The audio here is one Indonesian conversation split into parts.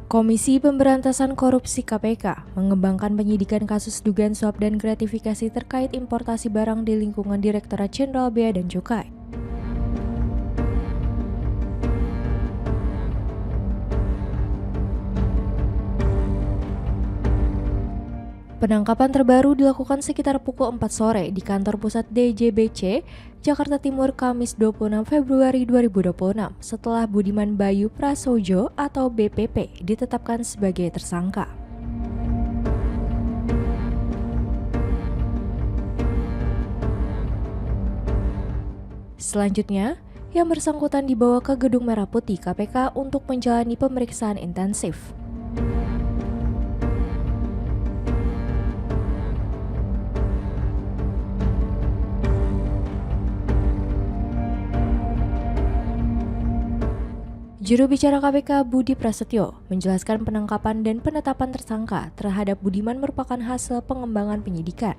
Komisi Pemberantasan Korupsi (KPK) mengembangkan penyidikan kasus dugaan suap dan gratifikasi terkait importasi barang di lingkungan Direktorat Jenderal Bea dan Cukai. Penangkapan terbaru dilakukan sekitar pukul 4 sore di kantor pusat DJBC, Jakarta Timur, Kamis 26 Februari 2026 setelah Budiman Bayu Prasojo atau BPP ditetapkan sebagai tersangka. Selanjutnya, yang bersangkutan dibawa ke Gedung Merah Putih KPK untuk menjalani pemeriksaan intensif. Juru bicara KPK Budi Prasetyo menjelaskan penangkapan dan penetapan tersangka terhadap Budiman merupakan hasil pengembangan penyidikan.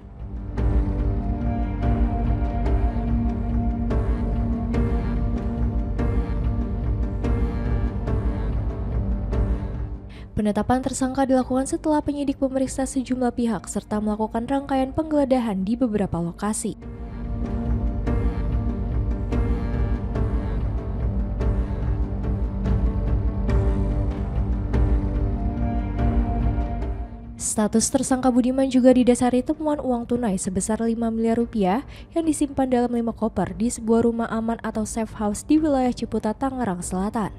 Penetapan tersangka dilakukan setelah penyidik memeriksa sejumlah pihak serta melakukan rangkaian penggeledahan di beberapa lokasi. Status tersangka Budiman juga didasari temuan uang tunai sebesar 5 miliar rupiah yang disimpan dalam 5 koper di sebuah rumah aman atau safe house di wilayah Ciputat, Tangerang Selatan.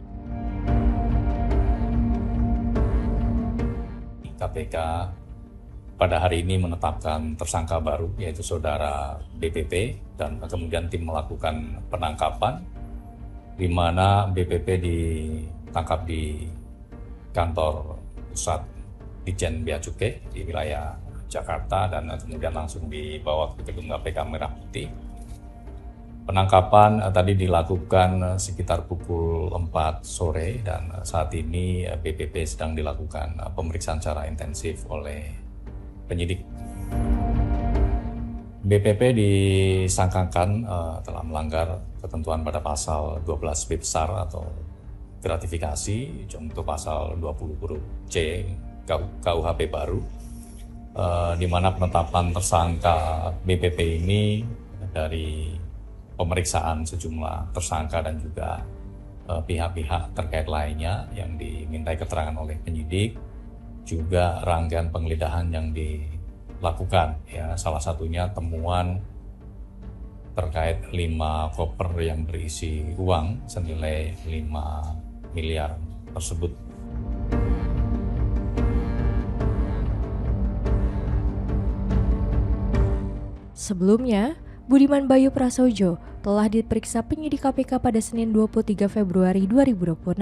KPK pada hari ini menetapkan tersangka baru yaitu saudara BPP dan kemudian tim melakukan penangkapan di mana BPP ditangkap di kantor pusat Ditjen Bea Cukai di wilayah Jakarta dan kemudian langsung dibawa ke gedung KPK Merah Putih. Penangkapan tadi dilakukan sekitar pukul 4 sore dan saat ini BPP sedang dilakukan pemeriksaan secara intensif oleh penyidik. BPP disangkakan telah melanggar ketentuan pada pasal 12 B besar atau gratifikasi contoh pasal 20 huruf C KUHP baru, di mana penetapan tersangka BPP ini dari pemeriksaan sejumlah tersangka dan juga pihak-pihak terkait lainnya yang dimintai keterangan oleh penyidik, juga rangkaian penggeledahan yang dilakukan. Ya, salah satunya temuan terkait 5 koper yang berisi uang senilai 5 miliar tersebut. Sebelumnya, Budiman Bayu Prasojo telah diperiksa penyidik KPK pada Senin 23 Februari 2026.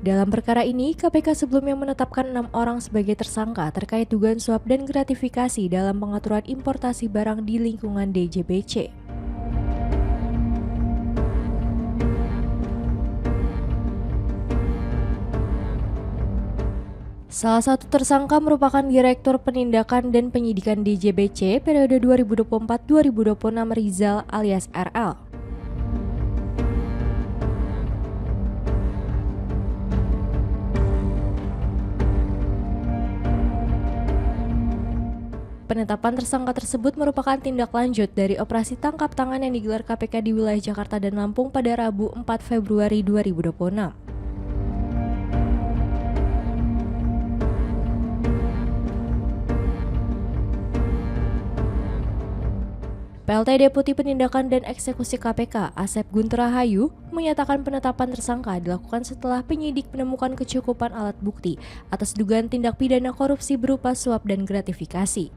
Dalam perkara ini, KPK sebelumnya menetapkan 6 orang sebagai tersangka terkait dugaan suap dan gratifikasi dalam pengaturan importasi barang di lingkungan DJBC. Salah satu tersangka merupakan Direktur Penindakan dan Penyidikan DJBC periode 2024-2026 Rizal alias RL. Penetapan tersangka tersebut merupakan tindak lanjut dari operasi tangkap tangan yang digelar KPK di wilayah Jakarta dan Lampung pada Rabu 4 Februari 2026. PLT Deputi Penindakan dan Eksekusi KPK, Asep Guntur Rahayu, menyatakan penetapan tersangka dilakukan setelah penyidik menemukan kecukupan alat bukti atas dugaan tindak pidana korupsi berupa suap dan gratifikasi.